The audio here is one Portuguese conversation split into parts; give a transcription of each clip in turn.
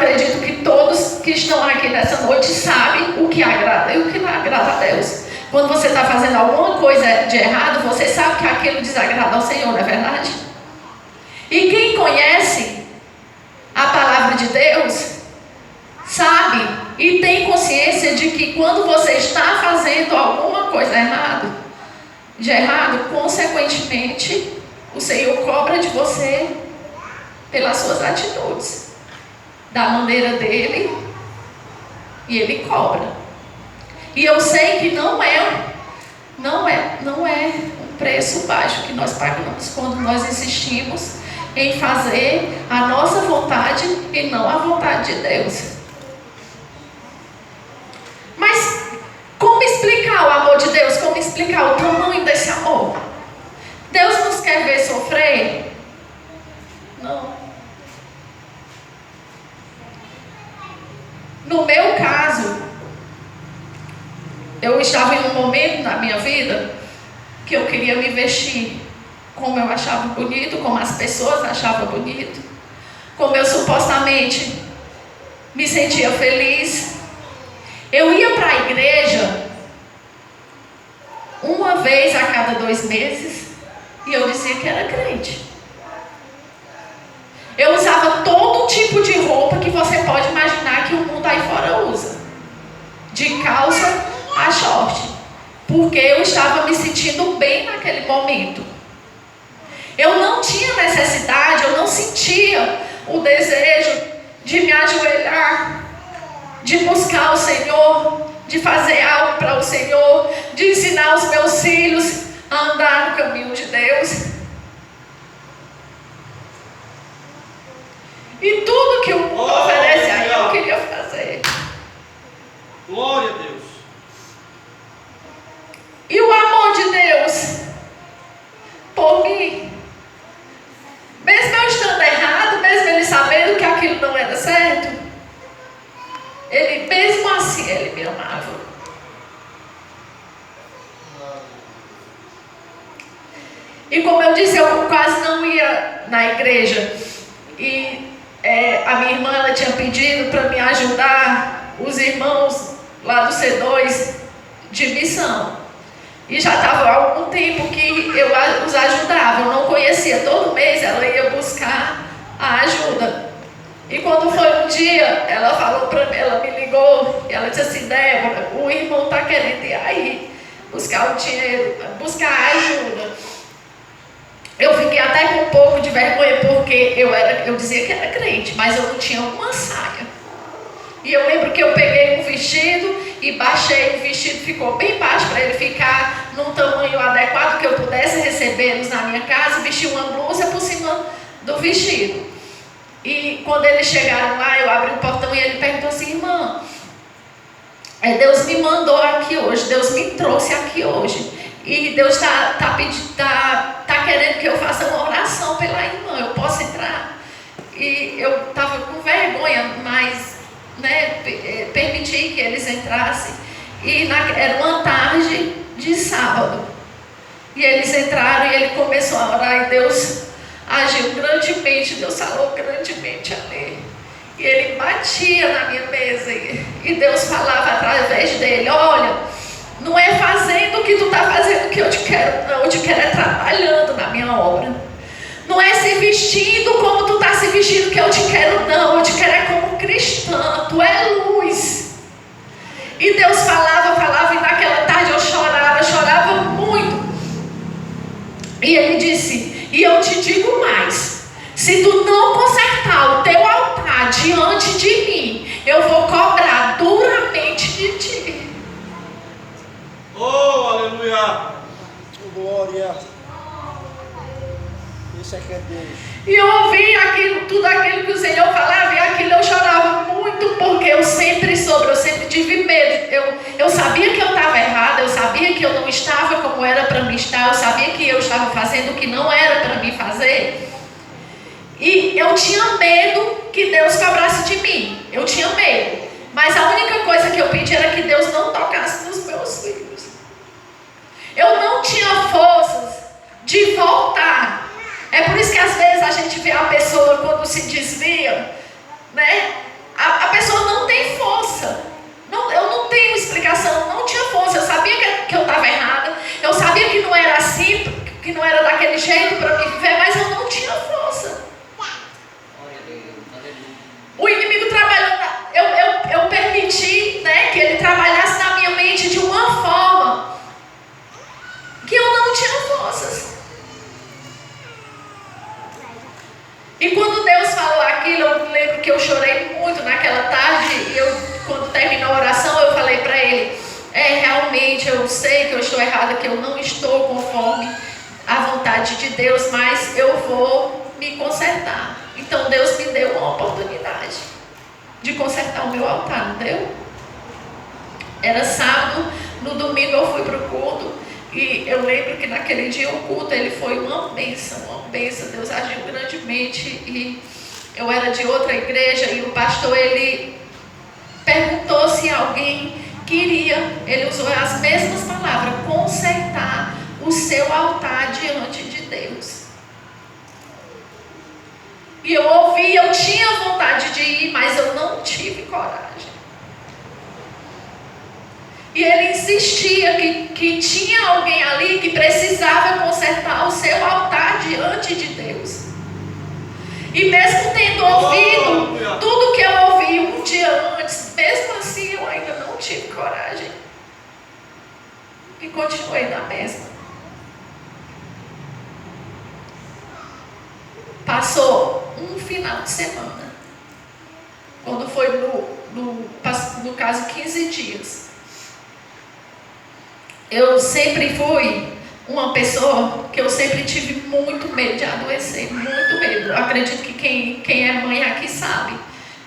acredito que todos que estão aqui nessa noite sabem o que agrada e o que não agrada a Deus. Quando você está fazendo alguma coisa de errado, você sabe que aquilo desagrada ao Senhor, não é verdade? E quem conhece a palavra de Deus, sabe e tem consciência de que quando você está fazendo alguma coisa de errado, consequentemente, o Senhor cobra de você pelas suas atitudes, da maneira dele, e ele cobra. E eu sei que não é um preço baixo que nós pagamos quando nós insistimos em fazer a nossa vontade e não a vontade de Deus. Mas como explicar o amor de Deus? Como explicar o tamanho desse amor? Deus nos quer ver sofrer? Não. No meu caso, eu estava em um momento na minha vida que eu queria me vestir como eu achava bonito, como as pessoas achavam bonito, como eu supostamente me sentia feliz. Eu ia para a igreja uma vez a cada 2 meses e eu dizia que era crente. Eu usava todo tipo de roupa que você pode imaginar que o mundo aí fora usa, de calça a short, porque eu estava me sentindo bem naquele momento. Eu não tinha necessidade, eu não sentia o desejo de me ajoelhar, de buscar o Senhor, de fazer algo para o Senhor, de ensinar os meus filhos a andar no caminho de Deus. E tudo que o mundo oferece aí eu queria fazer. Glória a Deus. E o amor de Deus por mim, mesmo eu estando errado, mesmo ele sabendo que aquilo não era certo, ele mesmo assim ele me amava. E como eu disse, eu quase não ia na igreja. E a minha irmã, ela tinha pedido para me ajudar os irmãos lá do C2 de missão. E já estava há algum tempo que eu os ajudava. Eu não conhecia. Todo mês ela ia buscar a ajuda. E quando foi um dia, ela falou para mim, ela me ligou, e ela disse assim: Débora, o irmão está querendo ir aí buscar o dinheiro, buscar a ajuda. Eu fiquei até com um pouco de vergonha, porque eu dizia que era crente, mas eu não tinha uma saia. E eu lembro que eu peguei um vestido e baixei o vestido, ficou bem baixo para ele ficar num tamanho adequado que eu pudesse recebê-los na minha casa. Vesti uma blusa por cima do vestido. E quando eles chegaram lá, eu abri o portão e ele perguntou assim: irmã, Deus me mandou aqui hoje, Deus me trouxe aqui hoje. E Deus tá querendo que eu faça uma oração pela irmã, eu posso entrar? E eu estava com vergonha, mas permiti que eles entrassem. E era uma tarde de sábado. E eles entraram e ele começou a orar e Deus agiu grandemente, Deus falou grandemente ali. E ele batia na minha mesa e Deus falava através dele: olha, não é fazendo o que tu está fazendo que eu te quero, não. Eu te quero é trabalhando na minha obra. Não é se vestindo como tu está se vestindo que eu te quero, não. Eu te quero é como cristã. Tu é luz. E Deus falava, e naquela tarde eu chorava muito. E ele disse: e eu te digo mais, se tu não consertar o teu altar diante de mim, eu vou cobrar duramente de ti. Oh, aleluia! Glória! Isso é que é Deus. E eu ouvi tudo aquilo que o Senhor falava, e aquilo eu chorava muito, porque eu sempre tive medo. Eu sabia que eu estava errada, eu sabia que eu não estava como era para mim estar, eu sabia que eu estava fazendo o que não era para mim fazer. E eu tinha medo que Deus cobrasse de mim. Eu tinha medo. Mas a única coisa que eu pedi era que Deus não tocasse nos meus filhos. Eu não tinha forças de voltar. É por isso que às vezes a gente vê a pessoa quando se desvia, né? realmente eu sei que eu estou errada, que eu não estou conforme a vontade de Deus, mas eu vou me consertar. Então Deus me deu uma oportunidade de consertar o meu altar, não deu? Era sábado, no domingo eu fui para o culto e eu lembro que naquele dia o culto ele foi uma bênção, Deus agiu grandemente e eu era de outra igreja e o pastor ele perguntou se alguém queria, ele usou as mesmas palavras, consertar o seu altar diante de Deus. E eu ouvi, eu tinha vontade de ir, mas eu não tive coragem. E ele insistia que tinha alguém ali que precisava consertar o seu altar diante de Deus. E mesmo tendo ouvido tudo que eu ouvi um dia antes, mesmo assim eu ainda não tive coragem. E continuei na mesma. Passou um final de semana. Quando foi no caso 15 dias. Eu sempre fui uma pessoa que eu sempre tive muito medo de adoecer, muito medo. Eu acredito que quem é mãe aqui sabe,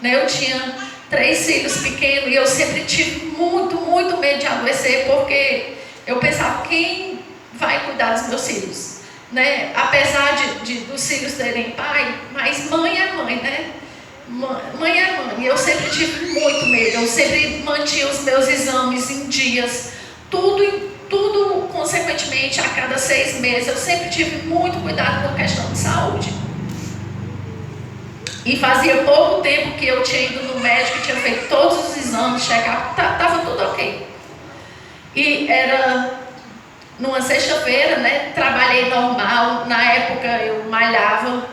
né? Eu tinha 3 filhos pequenos e eu sempre tive muito medo de adoecer, porque eu pensava, quem vai cuidar dos meus filhos, né? Apesar dos filhos terem pai, mas mãe é mãe, né? Mãe é mãe. E eu sempre tive muito medo, eu sempre mantinha os meus exames em dias, tudo consequentemente a cada 6 meses. Eu sempre tive muito cuidado com a questão de saúde. E fazia pouco tempo que eu tinha ido no médico, tinha feito todos os exames, check-up, estava tudo ok. E era numa sexta-feira, né? Trabalhei normal, na época eu malhava.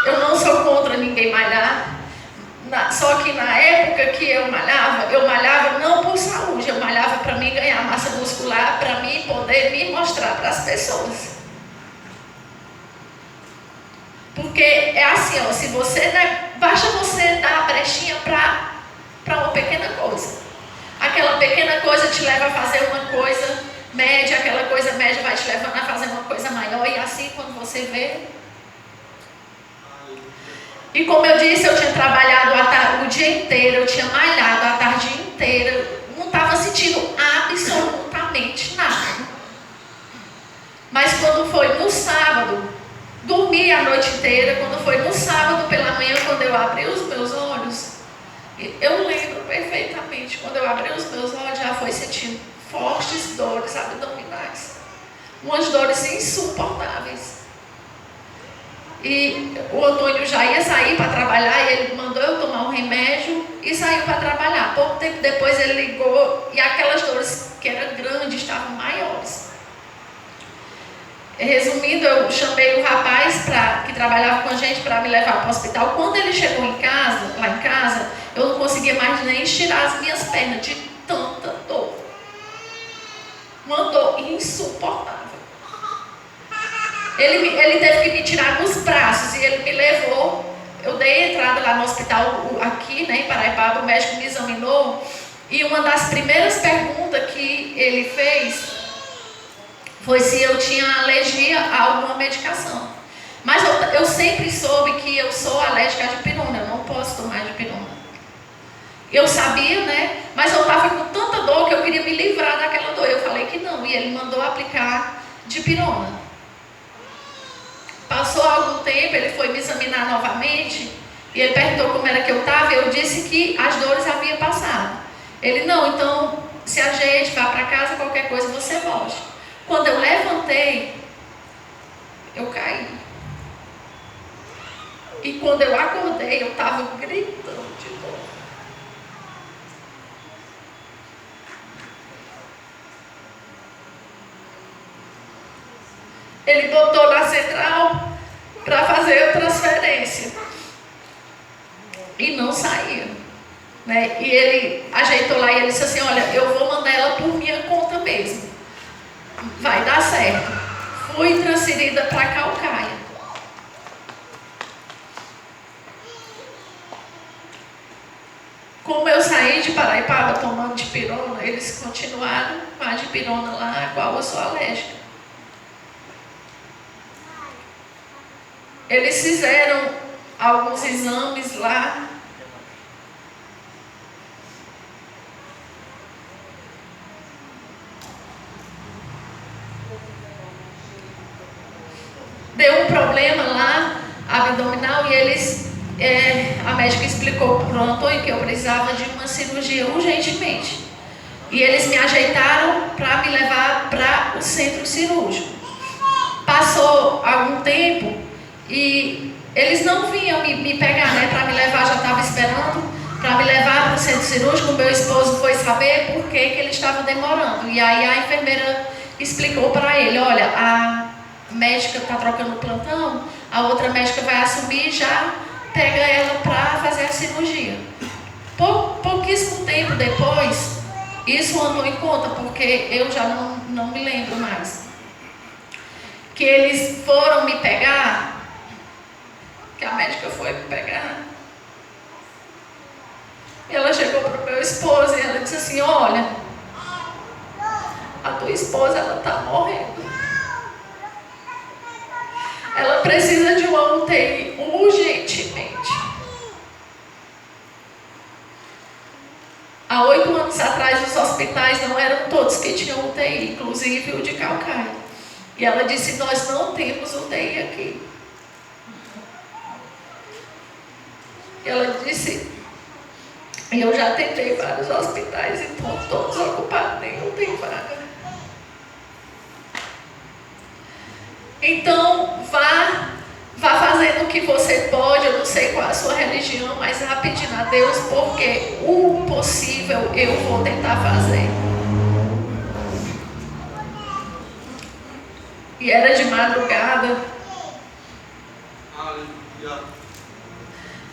Eu não sou contra ninguém malhar. Só que na época que eu malhava não por saúde, eu malhava para mim ganhar massa muscular, para mim poder me mostrar para as pessoas. Porque é assim, ó, se você basta você dar a brechinha para uma pequena coisa. Aquela pequena coisa te leva a fazer uma coisa média, aquela coisa média vai te levando a fazer uma coisa maior, e assim quando você vê. E como eu disse, eu tinha trabalhado o dia inteiro, eu tinha malhado a tarde inteira, não estava sentindo absolutamente nada. Mas quando foi no sábado, dormi a noite inteira, quando foi no sábado pela manhã, quando eu abri os meus olhos, eu lembro perfeitamente, quando eu abri os meus olhos, já foi sentindo fortes dores abdominais, umas dores insuportáveis. E o Antônio já ia sair para trabalhar e ele mandou eu tomar um remédio e saiu para trabalhar. Pouco tempo depois ele ligou e aquelas dores que eram grandes estavam maiores. Resumindo, eu chamei o rapaz que trabalhava com a gente para me levar para o hospital. Quando ele chegou lá em casa, eu não conseguia mais nem estirar as minhas pernas de tanta dor. Uma dor insuportável. Ele teve que me tirar dos braços e ele me levou. Eu dei entrada lá no hospital aqui, né, em Paraibaba. O médico me examinou e uma das primeiras perguntas que ele fez foi se eu tinha alergia a alguma medicação. Mas eu sempre soube que eu sou alérgica à dipirona, eu não posso tomar dipirona. Eu sabia, né? Mas eu estava com tanta dor que eu queria me livrar daquela dor. Eu falei que não, e ele mandou aplicar dipirona. Passou algum tempo, ele foi me examinar novamente e ele perguntou como era que eu estava e eu disse que as dores haviam passado. Ele, não, então se ajeite, vá para casa, qualquer coisa você volte. Quando eu levantei, eu caí. E quando eu acordei, eu estava gritando de dor. Ele botou na central para fazer a transferência. E não saía. Né? E ele ajeitou lá e ele disse assim, olha, eu vou mandar ela por minha conta mesmo. Vai dar certo. Fui transferida para Calcaia. Como eu saí de Paraipaba tomando dipirona, eles continuaram com a dipirona lá, igual eu sou alérgica. Eles fizeram alguns exames lá. Deu um problema lá, abdominal, e eles, a médica explicou para o Antônio que eu precisava de uma cirurgia urgentemente. E eles me ajeitaram para me levar para o centro cirúrgico. Passou algum tempo e eles não vinham me pegar, né, para me levar, já estava esperando para me levar para o centro cirúrgico. Meu esposo foi saber por que ele estava demorando. E aí a enfermeira explicou para ele: olha, a médica está trocando plantão, a outra médica vai assumir e já pega ela para fazer a cirurgia. Pouquíssimo tempo depois, isso andou em conta, porque eu já não me lembro mais, que eles foram me pegar, que a médica foi me pegar, e ela chegou para o meu esposo e ela disse assim: olha, a tua esposa, ela está morrendo. Ela precisa de uma UTI urgentemente. Há 8 anos atrás, os hospitais não eram todos que tinham UTI, inclusive o de Calcaia. E ela disse: nós não temos UTI aqui. E ela disse: eu já tentei vários hospitais, então todos ocupados, nenhum tem vaga. Então, vá fazendo o que você pode. Eu não sei qual é a sua religião, mas vá pedindo a Deus, porque o possível eu vou tentar fazer. E era de madrugada.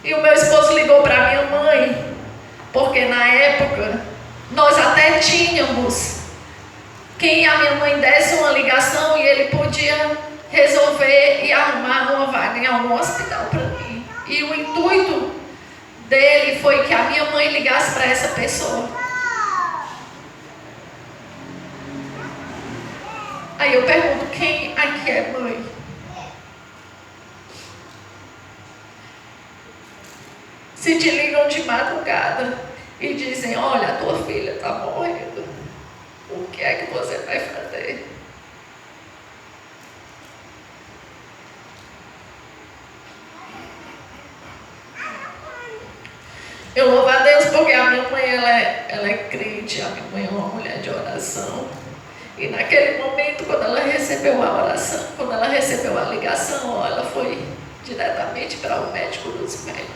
E o meu esposo ligou para minha mãe, porque na época nós até tínhamos quem a minha mãe desse uma ligação e ele podia resolver e arrumar uma vaga em algum hospital para mim. E o intuito dele foi que a minha mãe ligasse para essa pessoa. Aí eu pergunto: quem aqui é mãe? Se te ligam de madrugada e dizem: olha, a tua filha está morrendo, o que é que você vai fazer? Eu louvo a Deus porque a minha mãe, ela é crente, a minha mãe é uma mulher de oração. E naquele momento, quando ela recebeu a oração, quando ela recebeu a ligação, ela foi diretamente para o médico dos médicos.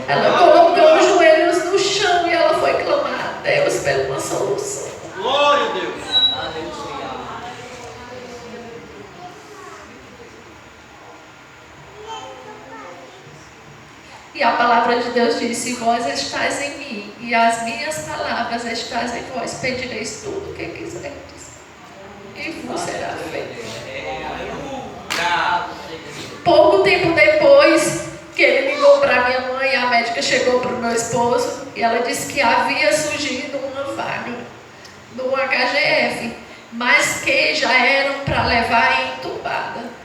Ela colocou os joelhos no chão e ela foi clamar a Deus pela uma solução. Glória a Deus. E a palavra de Deus diz: se vós estáis em mim e as minhas palavras estáis em vós, pedireis tudo o que quiserdes e vos será feito. Pouco tempo depois que ele ligou para minha mãe, a médica chegou para o meu esposo e ela disse que havia surgido uma vaga no HGF, mas que já eram para levar entubada.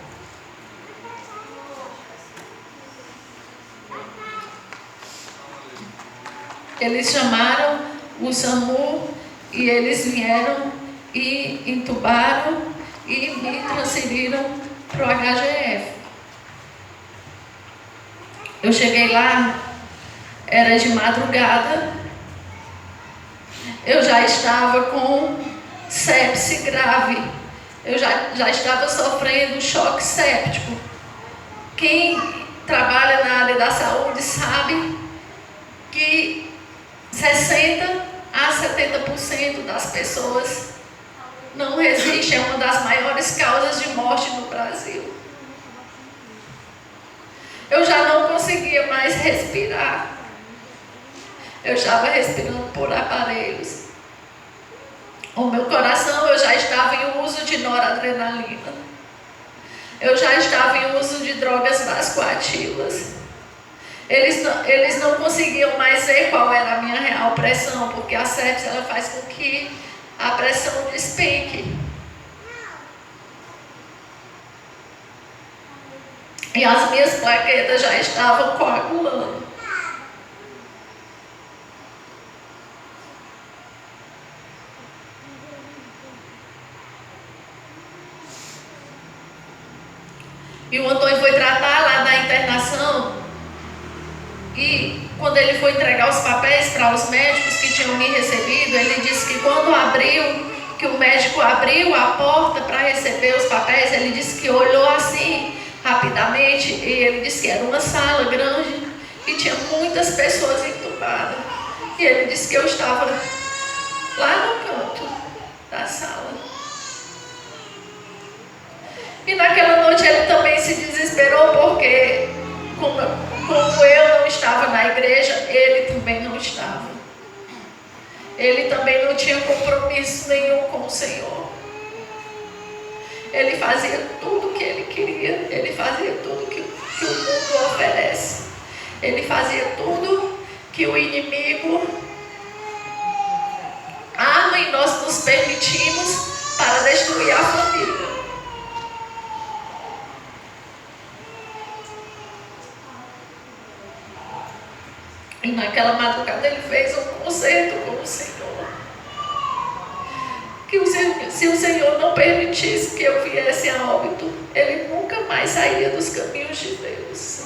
Eles chamaram o SAMU e eles vieram e entubaram e me transferiram para o HGF. Eu cheguei lá, era de madrugada, eu já estava com sepse grave, eu já estava sofrendo choque séptico. Quem trabalha na área da saúde sabe que 60% a 70% das pessoas não resistem, é uma das maiores causas de morte no Brasil. Eu já não conseguia mais respirar. Eu estava respirando por aparelhos. O meu coração, eu já estava em uso de noradrenalina. Eu já estava em uso de drogas vasoativas. Eles não conseguiam mais ver qual era a minha real pressão, porque a sepse ela faz com que a pressão despenque. E as minhas plaquetas já estavam coagulando. E o Antônio foi tratar lá na internação. E quando ele foi entregar os papéis para os médicos que tinham me recebido, ele disse que quando que o médico abriu a porta para receber os papéis, ele disse que olhou assim rapidamente e ele disse que era uma sala grande e tinha muitas pessoas entubadas. E ele disse que eu estava lá no canto da sala. E naquela noite ele também se desesperou porque, como eu não estava na igreja, ele também não estava. Ele também não tinha compromisso nenhum com o Senhor. Ele fazia tudo o que ele queria. Ele fazia tudo que o mundo oferece. Ele fazia tudo que o inimigo ama e nós nos permitimos para destruir a família. E naquela madrugada ele fez um concerto com o Senhor. Que se o Senhor não permitisse que eu viesse a óbito, ele nunca mais sairia dos caminhos de Deus.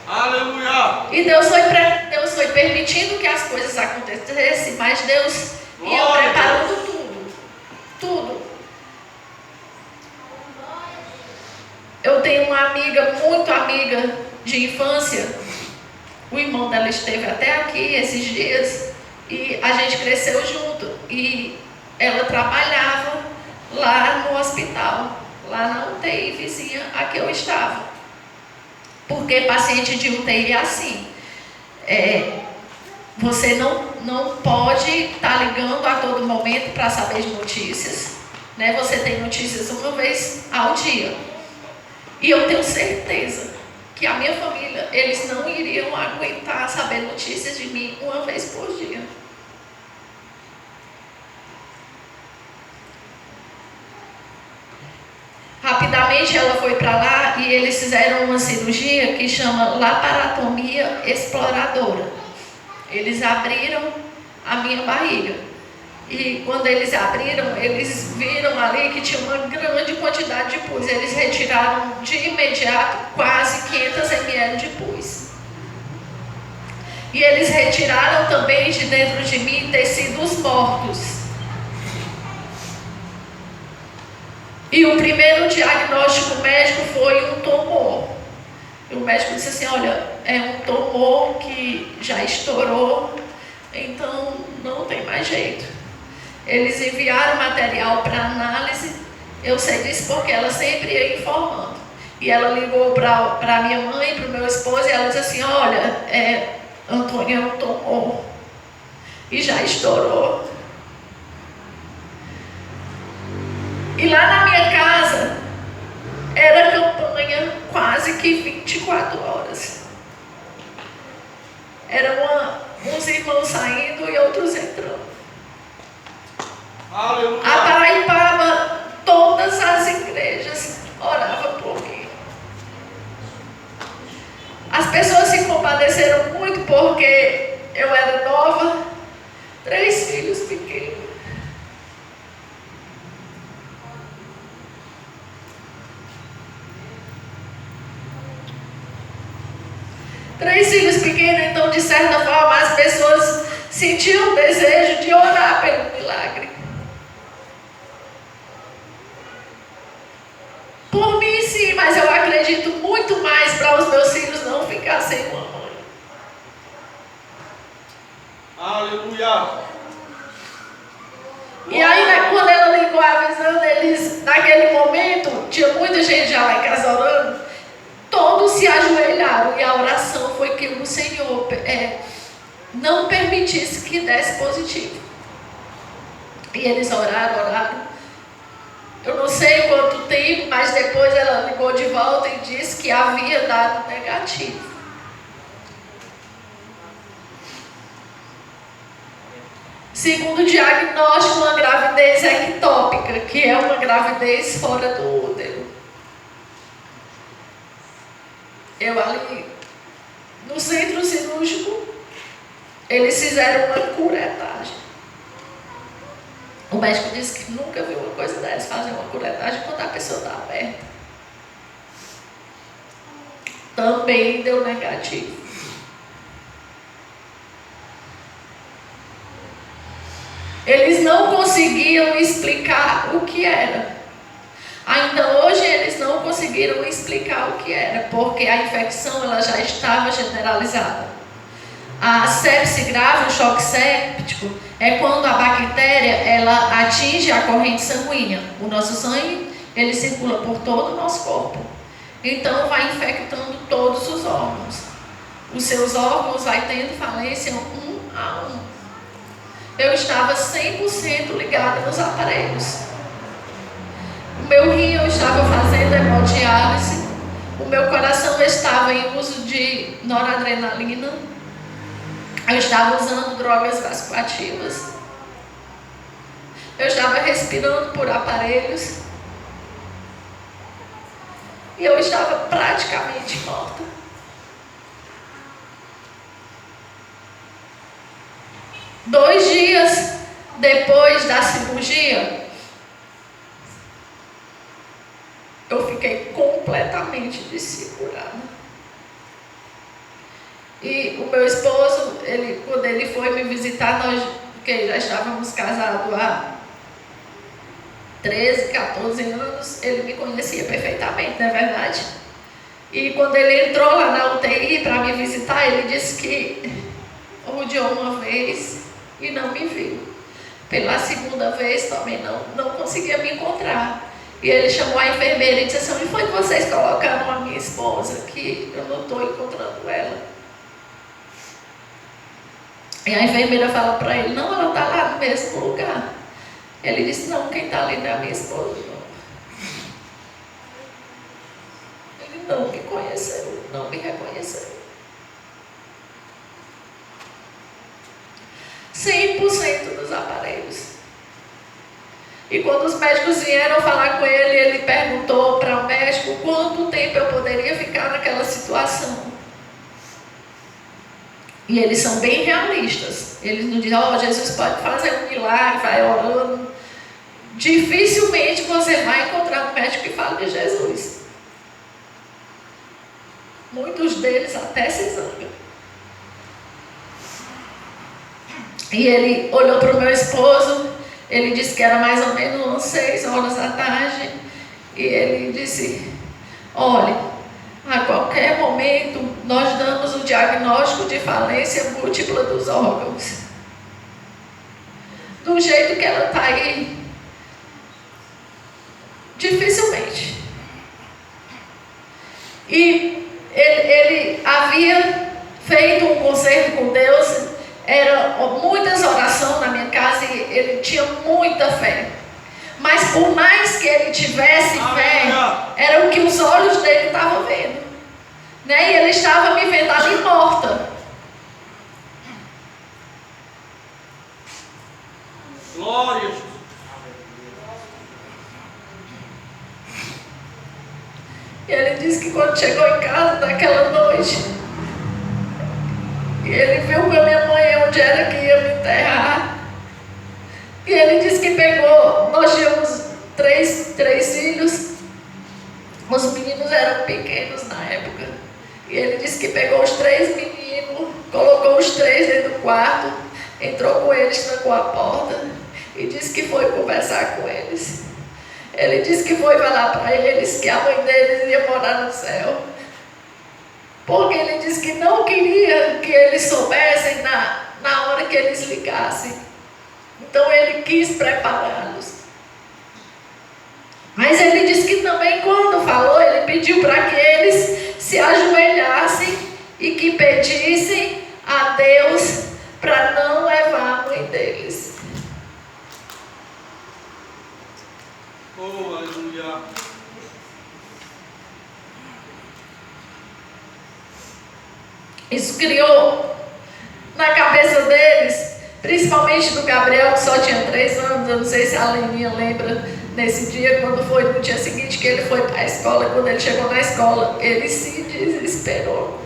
Aleluia! E Deus foi permitindo que as coisas acontecessem, mas Deus ia preparando tudo. Tudo. Eu tenho uma amiga, muito amiga de infância. O irmão dela esteve até aqui esses dias e a gente cresceu junto. E ela trabalhava lá no hospital, lá na UTI vizinha a que eu estava. Porque paciente de UTI é assim. Você não pode estar ligando a todo momento para saber de notícias. Né? Você tem notícias uma vez ao dia. E eu tenho certeza que a minha família, eles não iriam aguentar saber notícias de mim uma vez por dia. Rapidamente ela foi para lá e eles fizeram uma cirurgia que chama laparotomia exploradora. Eles abriram a minha barriga. E quando eles abriram, eles viram ali que tinha uma grande quantidade de pus. Eles retiraram de imediato quase 500 ml de pus. E eles retiraram também de dentro de mim tecidos mortos. E o primeiro diagnóstico médico foi um tumor. E o médico disse assim, olha, é um tumor que já estourou, então não tem mais jeito. Eles enviaram material para análise. Eu sei disso porque ela sempre ia informando. E ela ligou para minha mãe, para o meu esposo, e ela disse assim, olha, Antônio é um tumor. E já estourou. E lá na minha casa, era campanha quase que 24 horas. Era uns irmãos saindo e outros entrando. Aleluia! A Paraipaba, todas as igrejas oravam por mim. As pessoas se compadeceram muito porque eu era nova, 3 filhos pequenos. Então, de certa forma, as pessoas sentiam o desejo de orar pelo milagre. Por mim, sim, mas eu acredito muito mais para os meus filhos não ficar sem uma mãe. Aleluia! E aí, quando ela ligou avisando eles, naquele momento, tinha muita gente já lá em casa orando, todos se ajoelharam e a oração foi que o Senhor não permitisse que desse positivo. E eles oraram. Eu não sei quanto tempo volta e disse que havia dado negativo. Segundo o diagnóstico, uma gravidez ectópica, que é uma gravidez fora do útero. Eu ali, no centro cirúrgico, eles fizeram uma curetagem. O médico disse que nunca viu uma coisa dessa, fazer uma curetagem quando a pessoa está aberta. Também deu negativo. Eles não conseguiam explicar o que era. Ainda hoje eles não conseguiram explicar o que era, porque a infecção ela já estava generalizada. A sepse grave, o choque séptico, é quando a bactéria ela atinge a corrente sanguínea. O nosso sangue ele circula por todo o nosso corpo. Então vai infectando todos os órgãos. Os seus órgãos vai tendo falência um a um. Eu estava 100% ligada nos aparelhos. O meu rim eu estava fazendo hemodiálise. O meu coração estava em uso de noradrenalina. Eu estava usando drogas vasculativas. Eu estava respirando por aparelhos. E eu estava praticamente morta. Dois dias depois da cirurgia, eu fiquei completamente desfigurada. E o meu esposo, quando ele foi me visitar, porque já estávamos casados há 13, 14 anos, ele me conhecia perfeitamente, não é verdade? E quando ele entrou lá na UTI para me visitar, ele disse que rodeou uma vez e não me viu. Pela segunda vez também não conseguia me encontrar. E ele chamou a enfermeira e disse assim: onde foi que vocês colocaram a minha esposa? Que eu não estou encontrando ela. E a enfermeira fala para ele: não, ela está lá no mesmo lugar. Ele disse: não, quem está ali não é a minha esposa, não. Ele não me conheceu, não me reconheceu. 100% dos aparelhos. E quando os médicos vieram falar com ele, ele perguntou para o médico quanto tempo eu poderia ficar naquela situação. E eles são bem realistas. Eles não dizem: ó, Jesus pode fazer um milagre, vai orando. Dificilmente você vai encontrar um médico que fale de Jesus. Muitos deles até se zangam. E ele olhou para o meu esposo, ele disse que era mais ou menos umas 6 horas da tarde, e ele disse: olha, a qualquer momento nós damos o diagnóstico de falência múltipla dos órgãos. Do jeito que ela está aí, dificilmente. E ele havia feito um concerto com Deus. Eram muitas orações na minha casa e ele tinha muita fé. Mas por mais que ele tivesse fé, era o que os olhos dele estavam vendo. Né? E ele estava me vendo ali morta. Glória. E ele disse que quando chegou em casa naquela noite, e ele viu com a minha mãe onde era que ia me enterrar. E ele disse que pegou, nós tínhamos três filhos, os meninos eram pequenos na época. E ele disse que pegou os 3 meninos, colocou os 3 dentro do quarto, entrou com eles, trancou a porta e disse que foi conversar com eles. Ele disse que foi falar para eles que a mãe deles ia morar no céu. Porque ele disse que não queria que eles soubessem na hora que eles ligassem. Então ele quis prepará-los. Mas ele disse que também quando falou, ele pediu para que eles se ajoelhassem e que pedissem a Deus para não levar a mãe deles. Oh, aleluia. Isso criou na cabeça deles, principalmente do Gabriel, que só tinha 3 anos. Eu não sei se a Leninha lembra nesse dia, quando foi no dia seguinte que ele foi para a escola. Quando ele chegou na escola, ele se desesperou,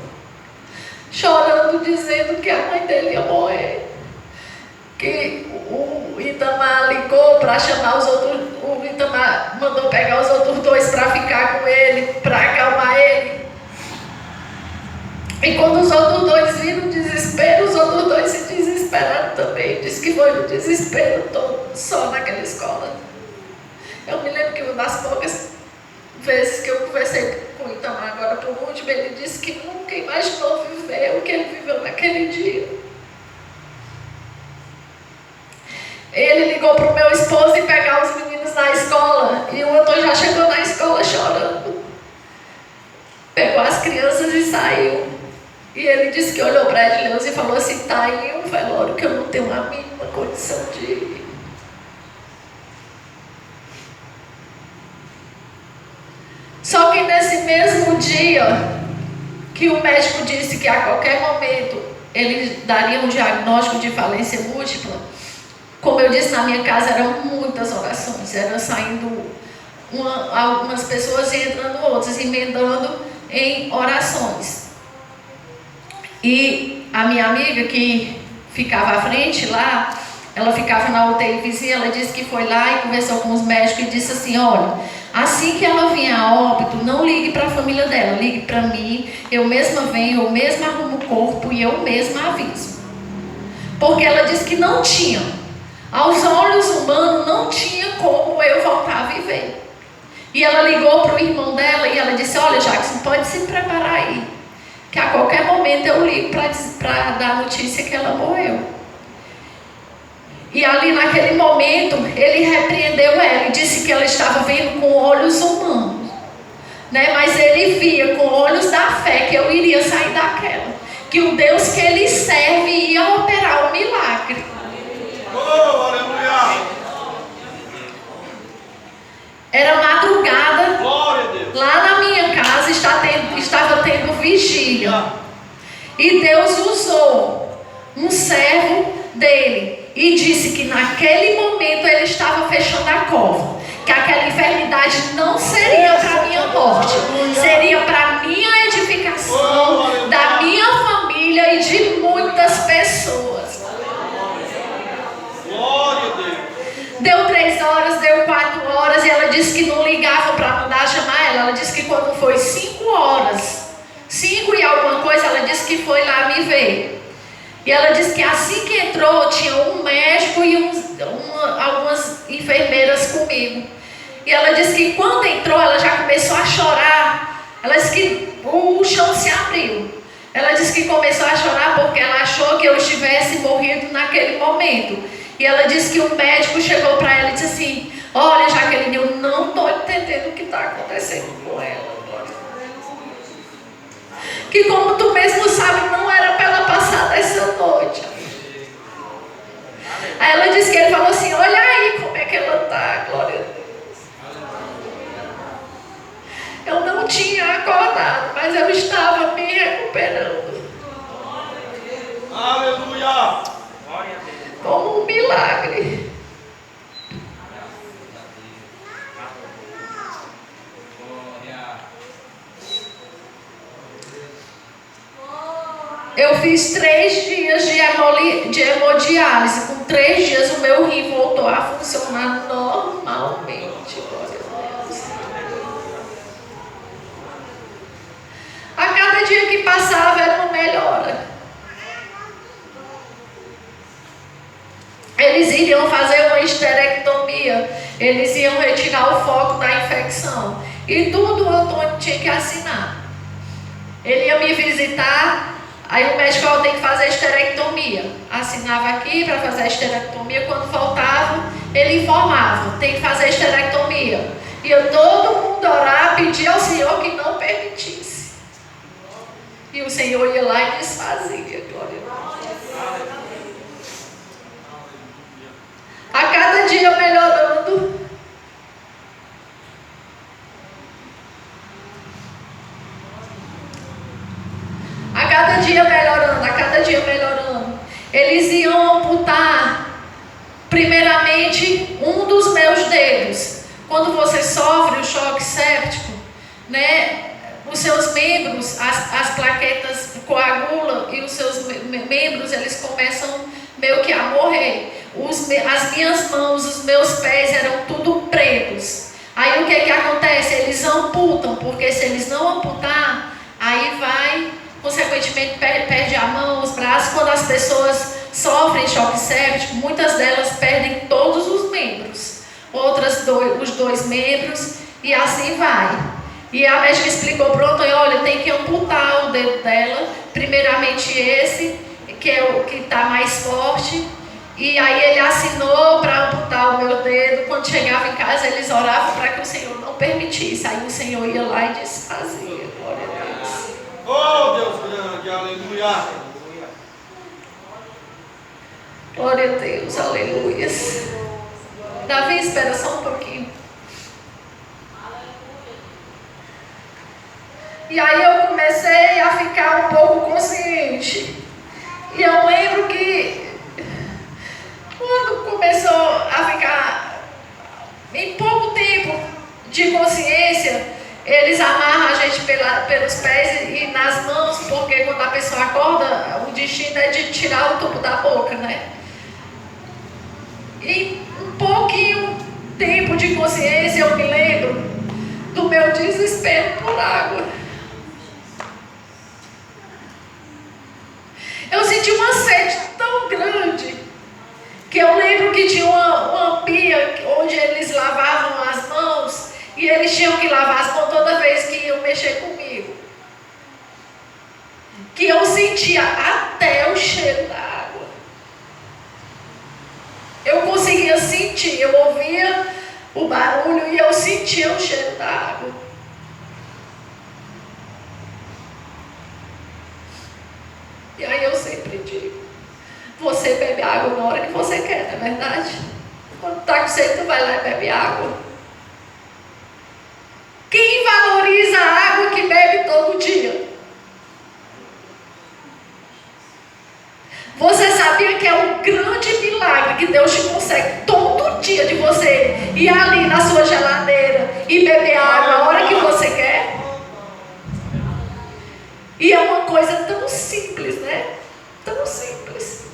chorando, dizendo que a mãe dele ia morrer. Que o Itamar ligou para chamar os outros, o Itamar mandou pegar os outros 2 para ficar com ele, para acalmar ele. E quando os outros 2 viram o desespero, os outros 2 se desesperaram também. Diz que foi no desespero todo, só naquela escola. Eu me lembro que uma das poucas vezes que eu conversei com o Itamar, agora por último, ele disse que nunca imaginou viver o que ele viveu naquele dia. Ele ligou para o meu esposo e pegar os meninos na escola. E o Antônio já chegou na escola chorando. Pegou as crianças e saiu. E ele disse que olhou para Edileuza e falou assim: tá aí um velório que eu não tenho a mínima condição de ir. Só que nesse mesmo dia que o médico disse que a qualquer momento ele daria um diagnóstico de falência múltipla, como eu disse, na minha casa eram muitas orações, era saindo algumas pessoas e entrando outras, emendando em orações. E a minha amiga que ficava à frente lá, ela ficava na UTI vizinha, ela disse que foi lá e conversou com os médicos e disse assim: olha, assim que ela vier a óbito, não ligue para a família dela, ligue para mim, eu mesma venho, eu mesma arrumo o corpo e eu mesma aviso. Porque ela disse que não tinha, aos olhos humanos, não tinha como eu voltar a viver. E ela ligou para o irmão dela e ela disse: olha, Jackson, pode se preparar aí, que a qualquer momento eu ligo para dar notícia que ela morreu. E ali naquele momento, ele repreendeu ela e disse que ela estava vendo com olhos humanos, né? Mas ele via com olhos da fé que eu iria sair daquela, que o Deus que ele serve ia operar o milagre. Oh, aleluia! Era madrugada, Glória a Deus. lá na minha casa estava tendo vigília. E Deus usou um servo dele e disse que naquele momento ele estava fechando a cova, que aquela enfermidade não seria para minha morte, seria para minha edificação, da minha família e de muitas pessoas. Glória a Deus. Deu 3 horas, deu 4 horas e ela disse que não ligava para mandar chamar ela. Ela disse que quando foi 5 horas, 5 e alguma coisa, ela disse que foi lá me ver. E ela disse que assim que entrou, tinha um médico e algumas enfermeiras comigo. E ela disse que quando entrou, ela já começou a chorar. Ela disse que o chão se abriu. Ela disse que começou a chorar porque ela achou que eu estivesse morrido naquele momento. E ela disse que o médico chegou para ela e disse assim: olha, Jaqueline, eu não estou entendendo o que está acontecendo com ela. Que como tu mesmo sabe, não era para ela passar dessa noite. Aí ela disse que ele falou assim: olha aí como é que ela está, glória a Deus. Eu não tinha acordado, mas eu estava me recuperando. Aleluia! Como um milagre. Eu fiz 3 dias de hemodiálise. Com 3 dias o meu rim voltou a funcionar normalmente. Glória a Deus. A cada dia que passava era uma melhora. Eles iriam fazer uma esterectomia. Eles iam retirar o foco da infecção. E tudo o Antônio tinha que assinar. Ele ia me visitar. Aí o médico tem que fazer a esterectomia. Assinava aqui para fazer a esterectomia. Quando faltava, ele informava: tem que fazer a esterectomia. Ia todo mundo orar, pedir ao Senhor que não permitisse. E o Senhor ia lá e desfazia. Glória a Deus. A cada dia melhorando. A cada dia melhorando, a cada dia melhorando. Eles iam amputar, primeiramente, um dos meus dedos. Quando você sofre o choque séptico, né, os seus membros, as plaquetas coagulam e os seus membros, eles começam meio que a morrer. As minhas mãos, os meus pés eram tudo pretos. Aí o que acontece? Eles amputam, porque se eles não amputar, aí vai, consequentemente, perde a mão, os braços. Quando as pessoas sofrem choque séptico, muitas delas perdem todos os membros, outras os 2 membros, e assim vai. E a médica explicou para o Antônio, olha, tem que amputar o dedo dela, primeiramente esse, que é o que está mais forte. E aí ele assinou para amputar o meu dedo. Quando chegava em casa, eles oravam para que o Senhor não permitisse. Aí o Senhor ia lá e desfazia. Glória a Deus. Oh, Deus grande, aleluia. Glória a Deus, aleluia. Davi, espera só um pouquinho. E aí eu comecei a ficar um pouco consciente. E eu lembro que quando começou a ficar em pouco tempo de consciência, eles amarram a gente pelos pés e nas mãos, porque quando a pessoa acorda, o destino é de tirar o tubo da boca, né? E um pouquinho tempo de consciência, eu me lembro do meu desespero por água. Eu senti uma sede tão grande que eu lembro que tinha uma pia onde eles lavavam as mãos e eles tinham que lavar as mãos toda vez que iam mexer comigo. Que eu sentia até o cheiro da água. Eu conseguia sentir, eu ouvia o barulho e eu sentia o cheiro da água. E aí eu sempre digo, você bebe água na hora que você quer, não é verdade? Quando está com sede, tu vai lá e bebe água. Quem valoriza a água que bebe todo dia? Você sabia que é um grande milagre que Deus te consegue todo dia de você ir ali na sua geladeira e beber água a hora que você quer? E é uma coisa tão simples, né? Tão simples.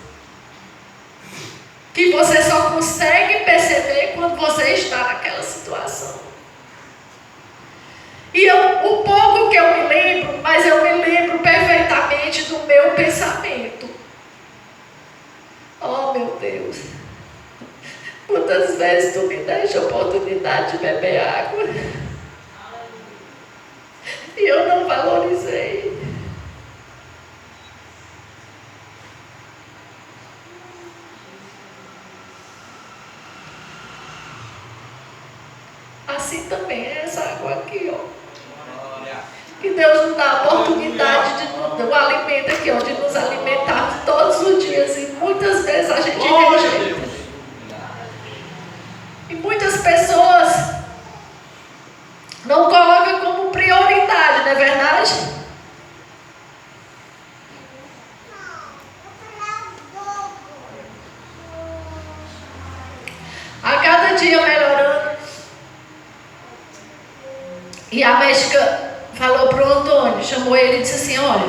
Que você só consegue perceber quando você está naquela situação. E o pouco que eu me lembro, mas eu me lembro perfeitamente do meu pensamento. Oh, meu Deus. Quantas vezes tu me deste a oportunidade de beber água? E eu não valorizei. Assim também é essa água aqui, ó. Que Deus nos dá a oportunidade do alimento aqui, ó, de nos alimentar todos os dias. E muitas vezes a gente rejeita. E muitas pessoas não colocam como prioridade, não é verdade? A cada dia melhorando. E a médica falou para o Antônio, chamou ele e disse assim, olha,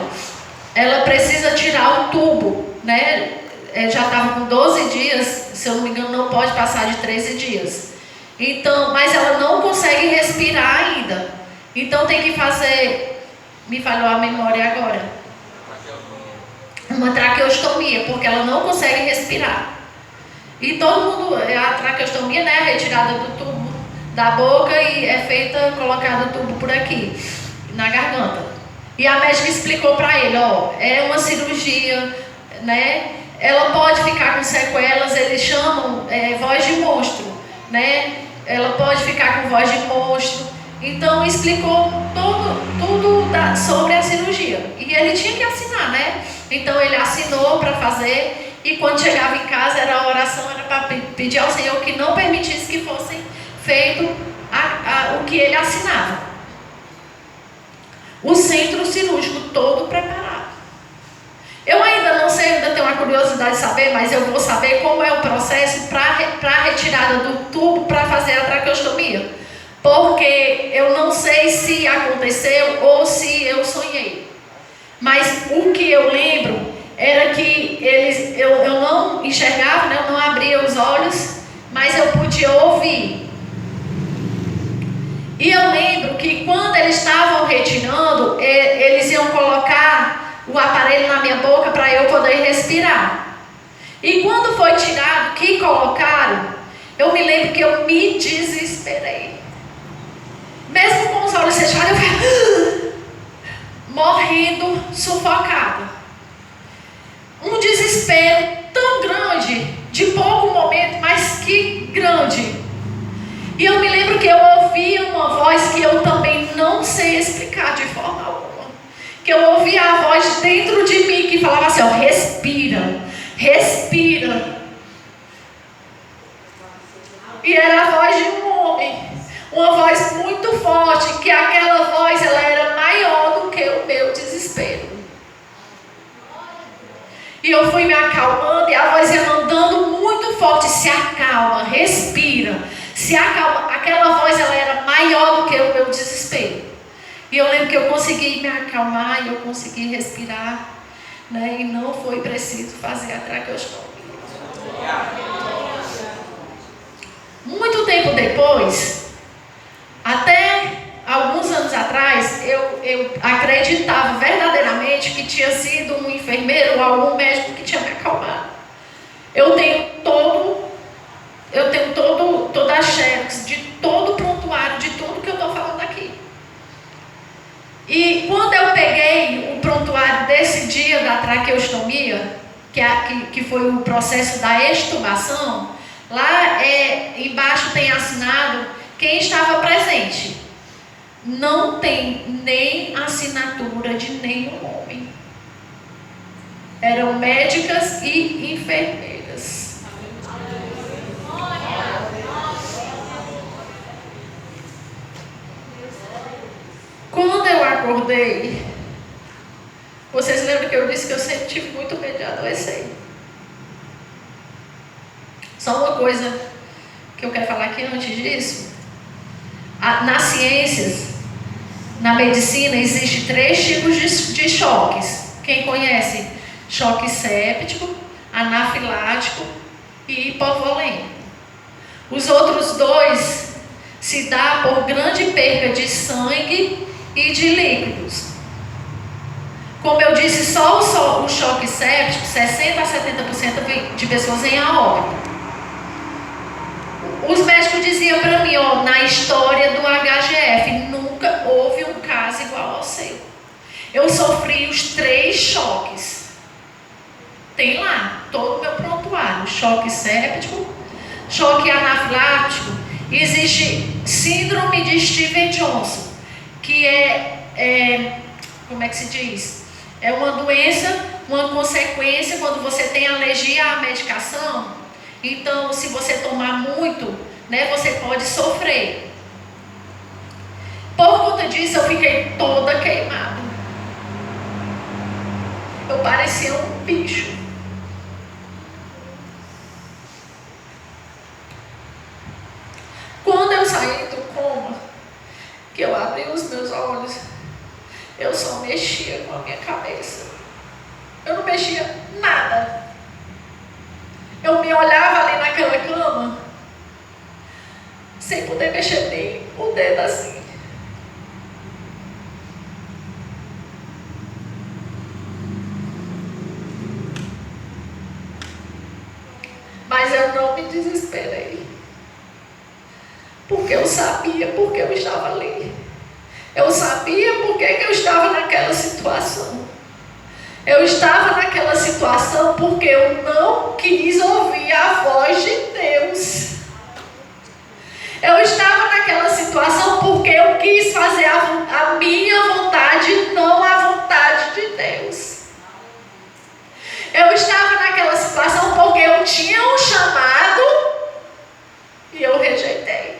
ela precisa tirar o tubo, né? Já estava com 12 dias, se eu não me engano, não pode passar de 13 dias. Então, mas ela não consegue respirar ainda. Então tem que fazer, me falhou a memória agora, uma traqueostomia, porque ela não consegue respirar. E todo mundo, a traqueostomia, né, a retirada do tubo da boca e é feita, colocado o tubo por aqui, na garganta. E a médica explicou para ele, ó, é uma cirurgia, né, ela pode ficar com sequelas, eles chamam voz de monstro, né, ela pode ficar com voz de monstro. Então explicou tudo sobre a cirurgia. E ele tinha que assinar, né, então ele assinou para fazer. E quando chegava em casa, a oração era para pedir ao Senhor que não permitisse que fossem feito o que ele assinava. O centro cirúrgico todo preparado. curiosidade de saber, mas eu vou saber como é o processo para a retirada do tubo para fazer a traqueostomia. Porque eu não sei se aconteceu ou se eu sonhei. Mas o que eu lembro era que eu não enxergava, né? Eu não abria os olhos, mas eu podia ouvir. E eu lembro que quando eles estavam retirando, eles iam colocar o aparelho na minha boca para eu poder respirar. E quando foi tirado, que colocaram, eu me lembro que eu me desesperei. Mesmo com os olhos fechados, eu fiquei morrendo, sufocada. Um desespero tão grande, de pouco momento, mas que grande. E eu me lembro que eu ouvia uma voz que eu também não sei explicar de forma alguma. Que eu ouvia a voz dentro de mim que falava assim, ó, respira, respira. E era a voz de um homem. Uma voz muito forte, que aquela voz ela era maior do que o meu desespero. E eu fui me acalmando e a voz ia mandando muito forte, se acalma, respira, se acalma. Aquela voz ela era maior do que o meu desespero. E eu lembro que eu consegui me acalmar e eu consegui respirar, né? E não foi preciso fazer a traqueostomia. Muito tempo depois, até alguns anos atrás, eu acreditava verdadeiramente que tinha sido um enfermeiro ou algum médico que tinha me acalmado. Eu tenho toda a xerox de todo o prontuário, de tudo que eu estou falando aqui. E quando eu peguei o prontuário desse dia da traqueostomia, que foi o processo da extubação, lá embaixo tem assinado quem estava presente. Não tem nem assinatura de nenhum homem. Eram médicas e enfermeiras. Quando eu acordei, vocês lembram que eu disse que eu sempre tive muito medo de adoecer? Só uma coisa que eu quero falar aqui antes disso. Nas ciências, na medicina, existem 3 tipos de choques. Quem conhece? Choque séptico, anafilático e hipovolêmico. Os outros 2 se dá por grande perda de sangue e de líquidos. Como eu disse, só o choque séptico, 60% a 70% de pessoas vêm a óbito. Os médicos diziam para mim, ó, na história do HGF, nunca houve um caso igual ao seu. Eu sofri os 3 choques. Tem lá, todo o meu prontuário. Choque séptico, choque anafilático. Existe síndrome de Stevens-Johnson, que como é que se diz? É uma doença, uma consequência quando você tem alergia à medicação. Então, se você tomar muito, né, você pode sofrer. Por conta disso, eu fiquei toda queimada. Eu parecia um bicho. Quando eu saí do coma, que eu abri os meus olhos, eu só mexia com a minha cabeça. Eu não mexia nada. Eu me olhava ali naquela cama, sem poder mexer nem o dedo assim. Mas eu não me desesperei. Porque eu sabia porque eu estava ali. Eu sabia porque eu estava naquela situação. Eu estava naquela situação porque eu não quis ouvir a voz de Deus. Eu estava naquela situação porque eu quis fazer a minha vontade, não a vontade de Deus. Eu estava naquela situação porque eu tinha um chamado e eu rejeitei.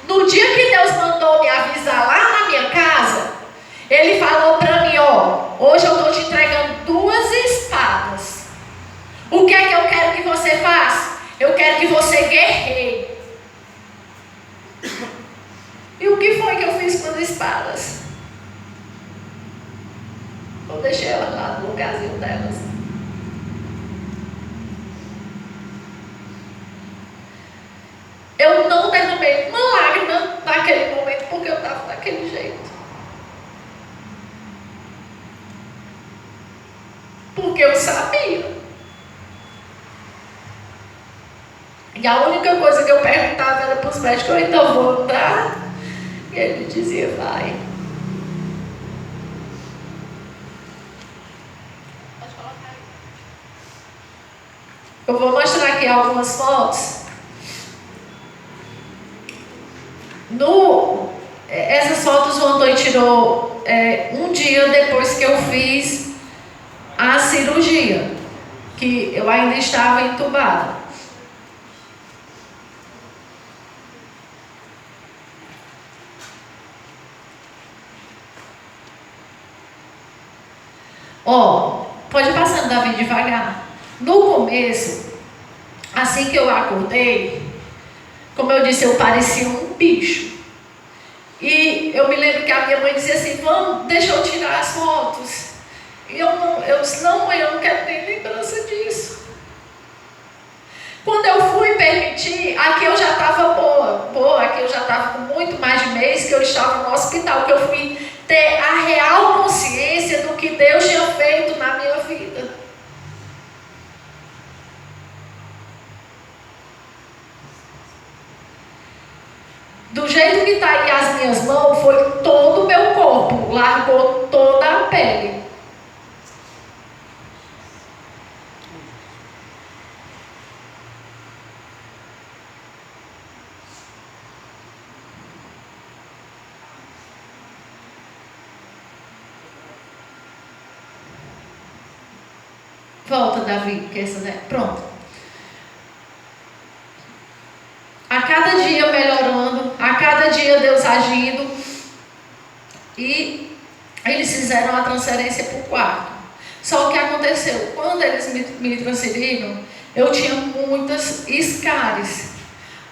No dia que Deus mandou me avisar lá na minha casa, Ele falou para mim, ó, hoje eu estou te entregando 2 espadas. O que é que eu quero que você faça? Eu quero que você guerreie. E o que foi que eu fiz com as espadas? Eu deixei elas lá no lugarzinho delas. Eu não derramei uma lágrima naquele momento porque eu estava daquele jeito. Porque eu sabia. E a única coisa que eu perguntava era para os médicos: eu ainda vou andar? E ele dizia: vai. Eu vou mostrar aqui algumas fotos. Essas fotos o Antônio tirou um dia depois que eu fiz a cirurgia, que eu ainda estava entubada. Pode ir passando, Davi, devagar. No começo, assim que eu acordei, como eu disse, eu parecia um bicho. E eu me lembro que a minha mãe dizia assim: vamos, deixa eu tirar as fotos. E eu disse: não, mãe, eu não quero nem lembrança disso. Quando eu fui permitir, aqui eu já estava boa, aqui eu já estava com muito mais de mês que eu estava no hospital, que eu fui ter a real consciência do que Deus tinha feito na minha vida. Do jeito que está aí as minhas mãos, foi todo o meu corpo, largou toda a pele. Volta, Davi, porque essa, né? Pronto. A cada dia melhorando, a cada dia Deus agindo. E eles fizeram a transferência para o quarto. Só o que aconteceu? Quando eles me transferiram, eu tinha muitas escares.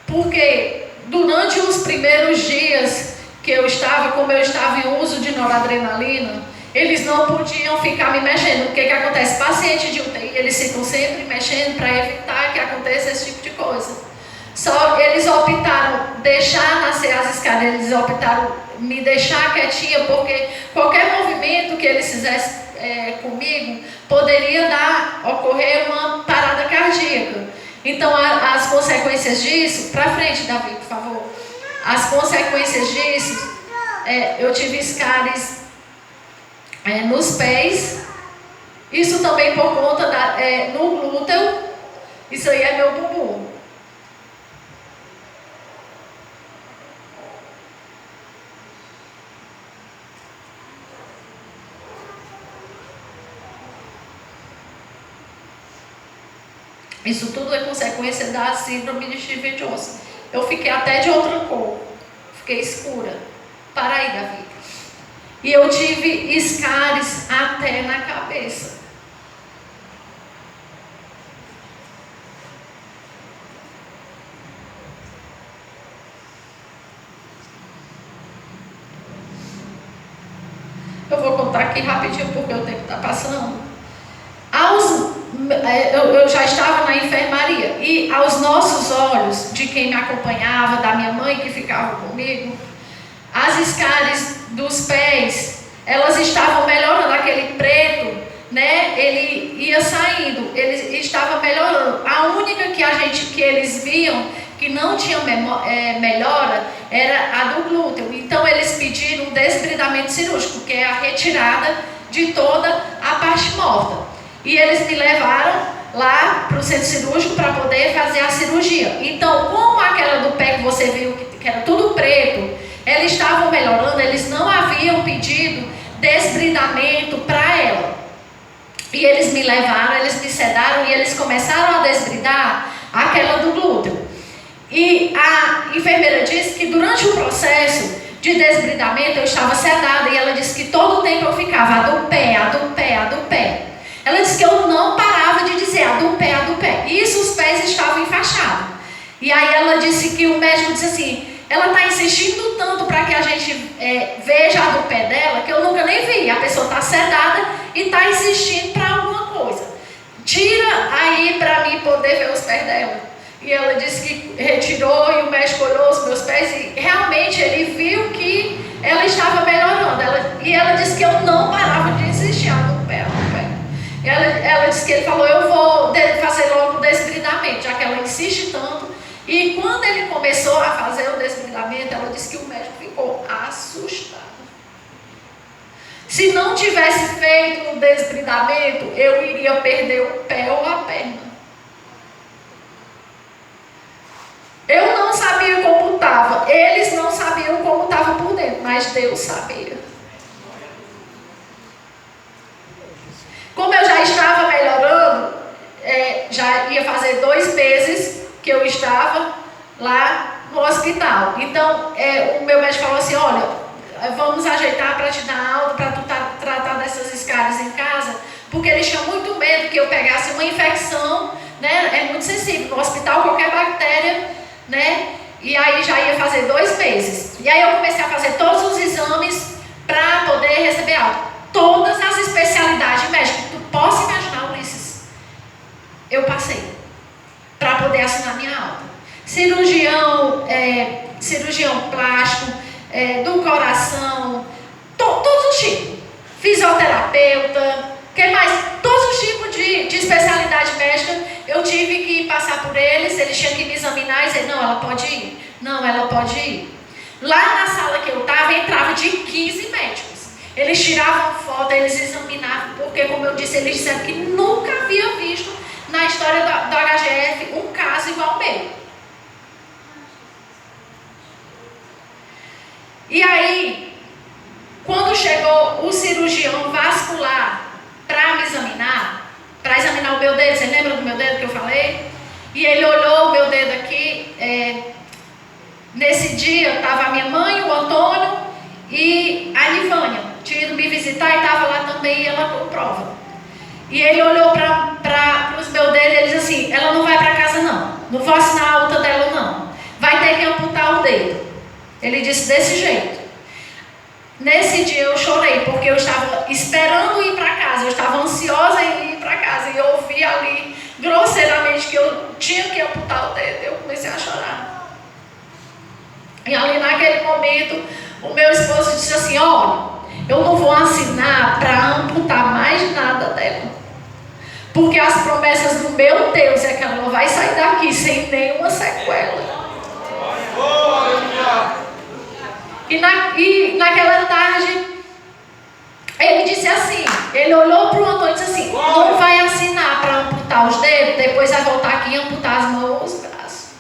Porque durante os primeiros dias que eu estava, como eu estava em uso de noradrenalina, eles não podiam ficar me mexendo. O que acontece? Paciente de UTI, eles ficam sempre mexendo para evitar que aconteça esse tipo de coisa. Só eles optaram deixar nascer as escadas, eles optaram me deixar quietinha, porque qualquer movimento que eles fizessem comigo poderia ocorrer uma parada cardíaca. Então as consequências disso, para frente, Davi, por favor. As consequências disso, eu tive escares nos pés, isso também por conta no glúteo, isso aí é meu bumbum. Isso tudo é consequência da síndrome de Stevens-Johnson. Eu fiquei até de outra cor, fiquei escura. Para aí, Davi. E eu tive escares até na cabeça. Eu vou contar aqui rapidinho porque o tempo está passando. Eu já estava na enfermaria e aos nossos olhos, de quem me acompanhava, da minha mãe que ficava comigo, as escares dos pés, elas estavam melhorando, aquele preto, né? Ele ia saindo, ele estava melhorando. A única que eles viam que não tinha melhora era a do glúteo. Então eles pediram um desbridamento cirúrgico, que é a retirada de toda a parte morta. E eles me levaram lá para o centro cirúrgico para poder fazer a cirurgia. Então, como aquela do pé que você viu, que era tudo preto, eles estavam melhorando, eles não haviam pedido desbridamento para ela. E eles me levaram, eles me sedaram e eles começaram a desbridar aquela do glúteo. E a enfermeira disse que durante o processo de desbridamento, eu estava sedada e ela disse que todo o tempo eu ficava a do pé, a do pé, a do pé. Ela disse que eu não parava de dizer a do pé, a do pé. Isso os pés estavam enfaixados. E aí ela disse que o médico disse assim, ela está insistindo tanto para que a gente veja a do pé dela, que eu nunca nem vi. A pessoa está sedada e está insistindo para alguma coisa. Tira aí para mim poder ver os pés dela. E ela disse que retirou e o médico olhou os meus pés e realmente ele viu que ela estava melhorando. E ela disse que eu não parava de insistir a do pé, a do pé. Ela disse que ele falou, eu vou fazer logo o desbridamento, já que ela insiste tanto. E quando ele começou a fazer o desbridamento, ela disse que o médico ficou assustado. Se não tivesse feito o desbridamento, eu iria perder o pé ou a perna. Eu não sabia como estava, eles não sabiam como estava por dentro, mas Deus sabia. Como eu já estava melhorando, já ia fazer 2 meses que eu estava lá no hospital. Então, o meu médico falou assim, olha, vamos ajeitar para te dar alta, para tu tratar dessas escaras em casa, porque eles tinham muito medo que eu pegasse uma infecção, né? É muito sensível, no hospital qualquer bactéria, né? E aí já ia fazer 2 meses. E aí eu comecei a fazer todos os exames para poder receber alta. Todas as especialidades médicas, tu possa imaginar, Ulisses, eu passei para poder assinar minha alta. Cirurgião plástico, do coração, todos os tipos. Fisioterapeuta, que mais? Todos os tipos de especialidade médica, eu tive que passar por eles tinham que me examinar e dizer, não, ela pode ir. Não, ela pode ir. Lá na sala que eu estava, entrava de 15 médicos. Eles tiravam foto, eles examinavam, porque, como eu disse, eles disseram que nunca haviam visto na história do HGF um caso igual ao meu. E aí, quando chegou o cirurgião vascular para me examinar, para examinar o meu dedo, você lembra do meu dedo que eu falei? E ele olhou o meu dedo aqui, nesse dia estava a minha mãe, o Antônio e a Nivânia. Tinha ido me visitar e estava lá também e ela comprova. E ele olhou para os meus dedos e ele disse assim, ela não vai para casa não vou assinar a alta dela não, vai ter que amputar o dedo. Ele disse desse jeito. Nesse dia eu chorei, porque eu estava esperando ir para casa, eu estava ansiosa em ir para casa e eu ouvi ali grosseiramente que eu tinha que amputar o dedo. Eu comecei a chorar. E ali naquele momento o meu esposo disse assim, olha, eu não vou assinar para amputar mais nada dela, porque as promessas do meu Deus é que ela não vai sair daqui sem nenhuma sequela. E naquela tarde ele disse assim, ele olhou para o Antônio e disse assim, não vai assinar para amputar os dedos, depois vai voltar aqui e amputar as mãos ou os braços.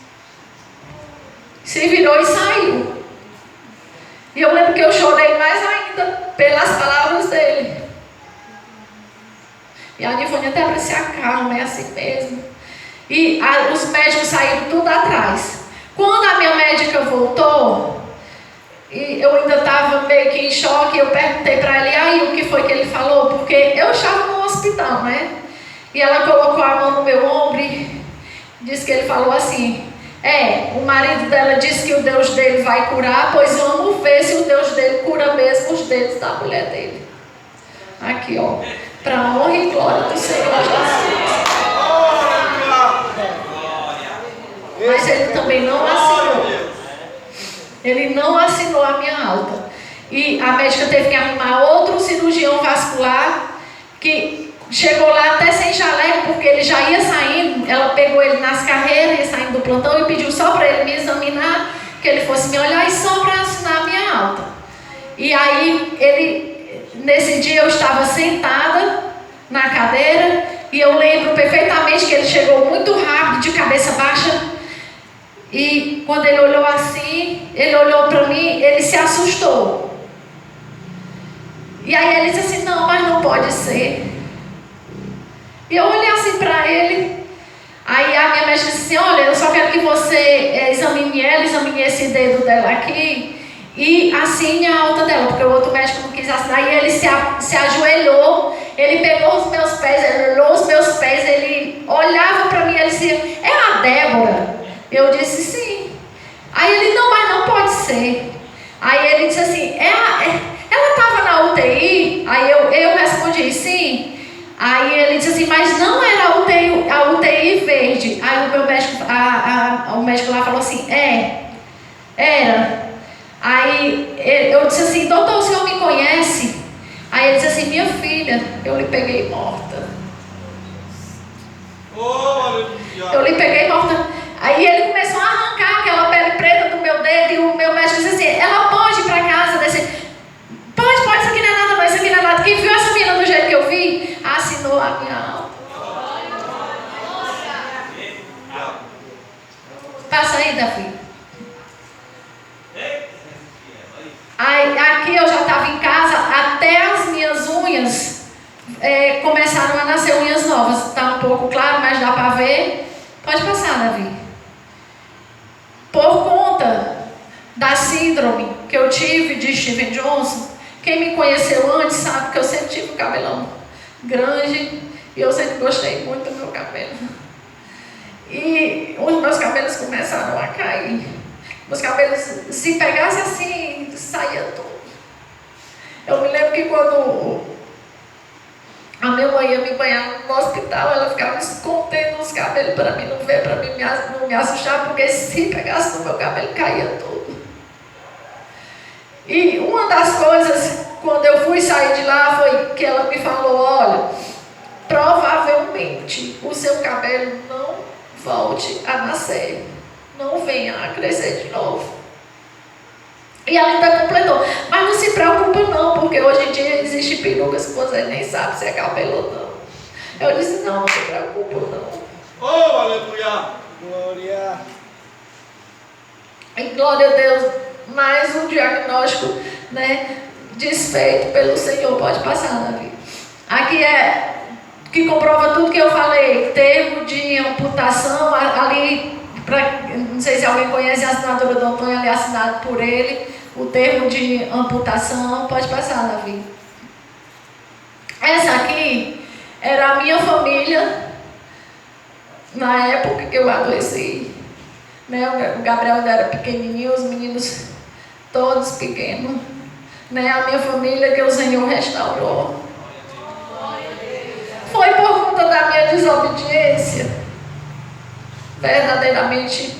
Se virou e saiu. E eu lembro que eu chorei mais ainda pelas palavras dele. E a Nivânia até para se acalma, é assim mesmo. E os médicos saíram tudo atrás. Quando a minha médica voltou, e eu ainda estava meio que em choque, eu perguntei para ela, e aí, o que foi que ele falou? Porque eu estava no hospital, né? E ela colocou a mão no meu ombro e disse que ele falou assim, o marido dela disse que o Deus dele vai curar, pois vamos ver se o Deus dele cura mesmo os dedos da mulher dele. Aqui, ó, para a honra e glória do Senhor Jesus. Mas ele também não assinou. Ele não assinou a minha alta. E a médica teve que arrumar outro cirurgião vascular, que chegou lá até sem jaleco, porque ele já ia saindo. Ela pegou ele nas carreiras, ia saindo do plantão e pediu só para ele me examinar, que ele fosse me olhar e só para assinar a minha alta. E aí, nesse dia eu estava sentada na cadeira e eu lembro perfeitamente que ele chegou muito rápido, de cabeça baixa. E quando ele olhou assim, ele olhou para mim, ele se assustou. E aí ele disse assim, não, mas não pode ser. E eu olhei assim para ele. Aí a minha médica disse assim, olha, eu só quero que você examine ela, examine esse dedo dela aqui. e assim a alta dela, porque o outro médico não quis assinar. E ele se ajoelhou, ele pegou os meus pés, ele olhou os meus pés, ele olhava para mim e ele dizia: é a Débora? Eu disse: sim. Aí ele: não, mas não pode ser. Aí ele disse assim: ela estava na UTI? Aí eu respondi: sim. Aí ele disse assim: mas não era a UTI verde. Aí o meu médico, o médico lá falou assim: era. Aí eu disse assim: doutor, o senhor me conhece? Aí ele disse assim: minha filha, eu lhe peguei morta. Eu lhe peguei morta. Aí ele começou a arrancar aquela pele preta do meu dedo, e o meu médico disse assim: ela pode ir para casa desse. Pode, isso aqui não é nada, não, isso aqui não é nada. Quem viu essa menina do jeito que eu vi, assinou a minha alta. Passa aí, Davi. Aí, aqui eu já estava em casa, até as minhas unhas começaram a nascer unhas novas. Está um pouco claro, mas dá para ver. Pode passar, Davi. Por conta da síndrome que eu tive de Steven Johnson, quem me conheceu antes sabe que eu sempre tive o cabelão grande e eu sempre gostei muito do meu cabelo. E os meus cabelos começaram a cair. Meus cabelos, se pegasse assim, saía tudo. Eu me lembro que quando a minha mãe ia me banhar no hospital, ela ficava escondendo os cabelos para mim não ver, para mim não me assustar, porque se pegasse no meu cabelo, caía tudo. E uma das coisas, quando eu fui sair de lá, foi que ela me falou: olha, provavelmente o seu cabelo não volte a nascer, não venha a crescer de novo. E ela ainda completou: mas não se preocupa não, porque hoje em dia existem perucas que você nem sabe se é cabelo ou não. Eu disse: não se preocupa não. Oh, aleluia! Glória. E glória a Deus, mais um diagnóstico, desfeito pelo Senhor. Pode passar, Davi. Aqui é que comprova tudo que eu falei. Termo de amputação, ali, não sei se alguém conhece a assinatura do Antônio, ali assinado por ele, o termo de amputação. Pode passar, Davi. Essa aqui era a minha família na época que eu adoeci. O Gabriel ainda era pequenininho, os meninos todos pequenos. A minha família que o Senhor restaurou. Foi por conta da minha desobediência. Verdadeiramente,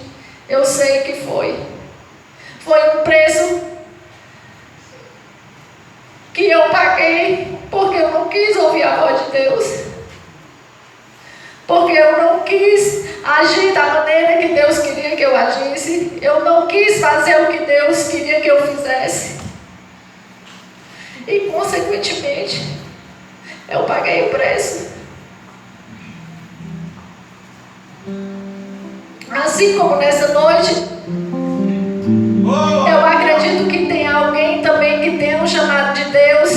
eu sei que foi. Foi um preço que eu paguei porque eu não quis ouvir a voz de Deus. Porque eu não quis agir da maneira que Deus queria que eu agisse. Eu não quis fazer o que Deus queria que eu fizesse. E, consequentemente, eu paguei o preço. Assim como nessa noite, eu acredito que tem alguém também que tem um chamado de Deus.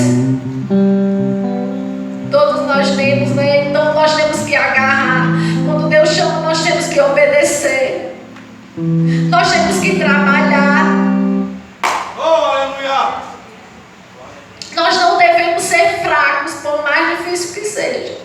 Todos nós temos, Então nós temos que agarrar. Quando Deus chama, nós temos que obedecer. Nós temos que trabalhar. Nós não devemos ser fracos, por mais difícil que seja.